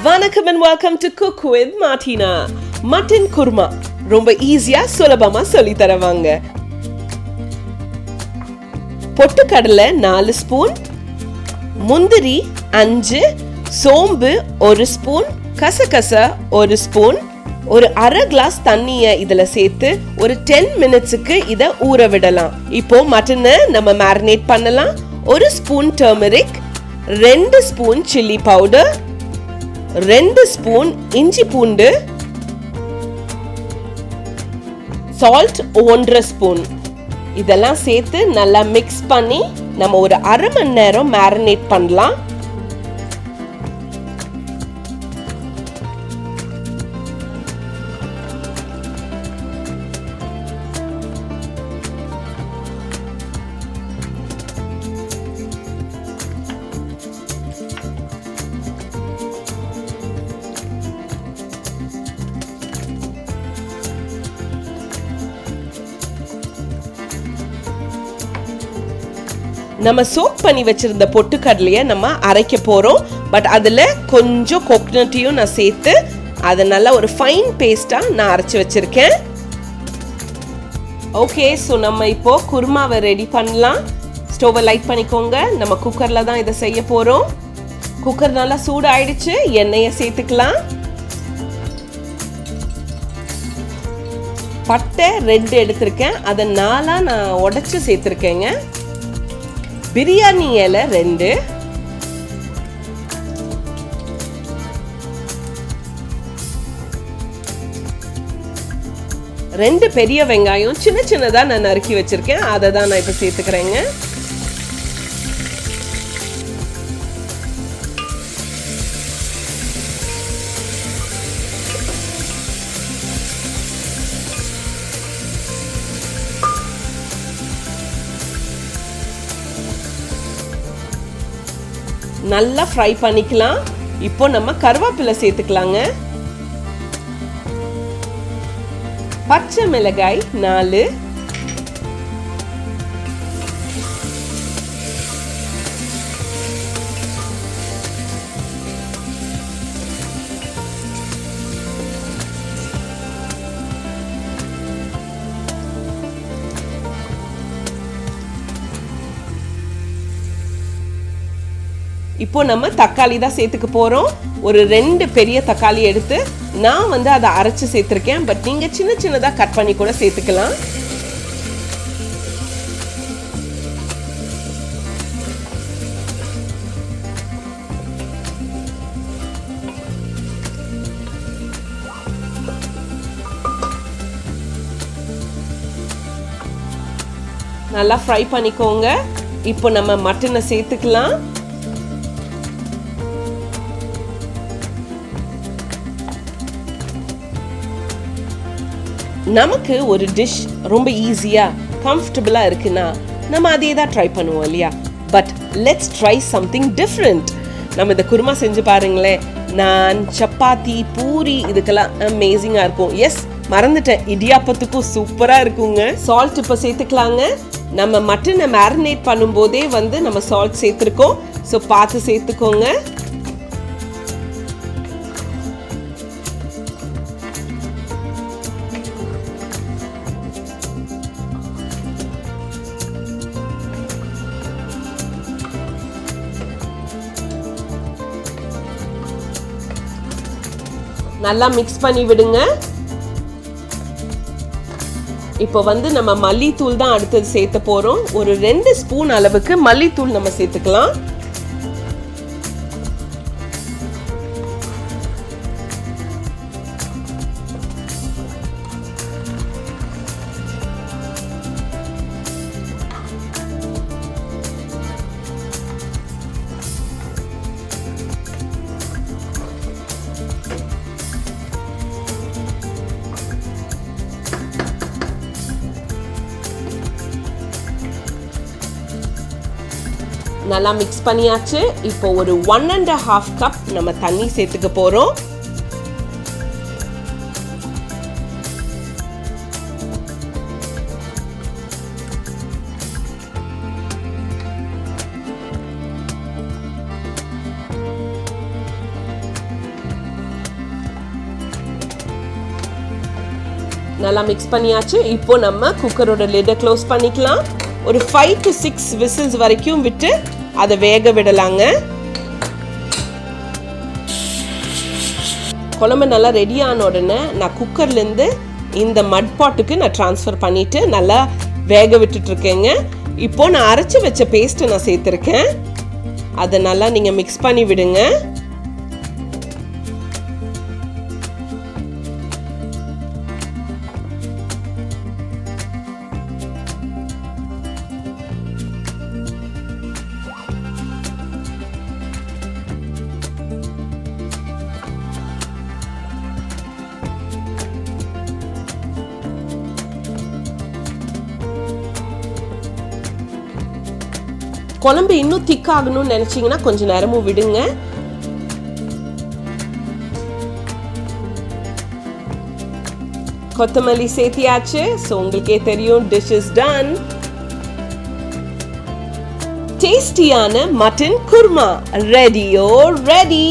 வணக்கம் and welcome to Cook with Martina. Mutton kurma ரொம்ப ஈஸியா சுலபமா சொல்லி தரவாங்க. பொட்டுக்கடலை 4 ஸ்பூன், முந்திரி 5, சோம்பு 1 ஸ்பூன், கசகசா 1 ஸ்பூன், ஒரு அரை கிளாஸ் தண்ணிய இதுல சேர்த்து ஒரு 10 மினிட்ஸ்க்கு இத ஊற விடலாம். இப்போ மட்டனை நம்ம மேரினேட் பண்ணலாம். 1 spoon turmeric, 2 spoon chilli powder, 2 spoon இஞ்சி பூண்டு, சால்ட் 1 ஸ்பூன், இதெல்லாம் சேர்த்து நல்லா மிக்ஸ் பண்ணி நம்ம ஒரு அரை மணி நேரம் மேரினேட் பண்ணலாம். நம்ம சோக் பண்ணி வச்சிருந்த பொட்டுக்கடலையை நம்ம அரைக்க போறோம். பட் அதுல கொஞ்சம் கோகனட்டையும் நான் சேர்த்து அதை நல்லா ஒரு ஃபைன் பேஸ்டா நான் அரைச்சு வச்சிருக்கேன். ஓகே, ஸோ நம்ம இப்போ குருமாவை ரெடி பண்ணலாம். ஸ்டோவை லைட் பண்ணிக்கோங்க. நம்ம குக்கர்ல தான் இதை செய்ய போறோம். குக்கர் நல்லா சூடு ஆயிடுச்சு. எண்ணெயை சேர்த்துக்கலாம். பட்டை 2 எடுத்திருக்கேன். அதை 4 நான் உடைச்சு சேர்த்திருக்கேங்க. பிரியாணி இலை 2, ரெண்டு பெரிய வெங்காயம் சின்ன சின்னதா நான் நறுக்கி வச்சிருக்கேன். அதை தான் நான் இப்ப சேர்த்துக்கிறேங்க. நல்லா ஃப்ரை பண்ணிக்கலாம். இப்போ நம்ம கருவேப்பிலை சேர்த்துக்கலாங்க. பச்சை மிளகாய் 4, இப்போ நம்ம தக்காளி தான் சேர்த்துக்க போறோம். ஒரு 2 பெரிய தக்காளி எடுத்து நான் அதை அரைச்சு சேர்த்திருக்கேன். பட் நீங்க சின்ன சின்னதா கட் பண்ணி கூட சேர்த்துக்கலாம். நல்லா ஃப்ரை பண்ணிக்கோங்க. இப்போ நம்ம மட்டனை சேர்த்துக்கலாம். நமக்கு ஒரு டிஷ் ரொம்ப ஈஸியா கம்ஃபர்டபுளா இருக்குன்னா நம்ம அதே தான் ட்ரை பண்ணுவோம் இல்லையா? But let's try something different. நம்ம இந்த குருமா செஞ்சு பாருங்களேன். நான் சப்பாத்தி, பூரி இதுக்கெல்லாம் அமேசிங்கா இருக்கும். எஸ், மறந்துட்டேன், இடியாப்பத்துக்கும் சூப்பரா இருக்குங்க. சால்ட் இப்போ சேர்த்துக்கலாங்க. நம்ம மட்டனை மேரினேட் பண்ணும்போதே நம்ம சால்ட் சேர்த்துருக்கோம். ஸோ பார்த்து சேர்த்துக்கோங்க. நல்லா மிக்ஸ் பண்ணி விடுங்க. இப்போ நம்ம மல்லித்தூள் தான் அடுத்தது சேர்த்த போறோம். ஒரு 2 ஸ்பூன் அளவுக்கு மல்லித்தூள் நம்ம சேர்த்துக்கலாம். நல்லா மிக்ஸ் பண்ணியாச்சு. இப்போ ஒரு 1.5 கப் நம்ம தண்ணி சேர்த்துக்க போறோம். நல்லா மிக்ஸ் பண்ணியாச்சு. இப்போ நம்ம குக்கரோட லிட்டை க்ளோஸ் பண்ணிக்கலாம். ஒரு 5 to 6 விசில்ஸ் வரைக்கும் விட்டு அதை வேக விடலாங்க. குழம்பு நல்லா ரெடி ஆன உடனே நான் குக்கர்லேருந்து இந்த மட் பாட்டுக்கு நான் ட்ரான்ஸ்ஃபர் பண்ணிட்டு நல்லா வேக விட்டுட்டு இருக்கேங்க. இப்போ நான் அரைச்சி வச்ச பேஸ்ட்டை நான் சேர்த்துருக்கேன். அதை நல்லா நீங்கள் மிக்ஸ் பண்ணி விடுங்க. குழம்பு இன்னும் திக் ஆகணும்னு நினைச்சீங்கன்னா கொஞ்சம் நேரமும் விடுங்க. கொத்தமல்லி சேர்த்தியாச்சு. ஸோ உங்களுக்கே தெரியும், டிஷ் இஸ் டன். டேஸ்டியான மட்டன் குருமா ரெடியோ ரெடி.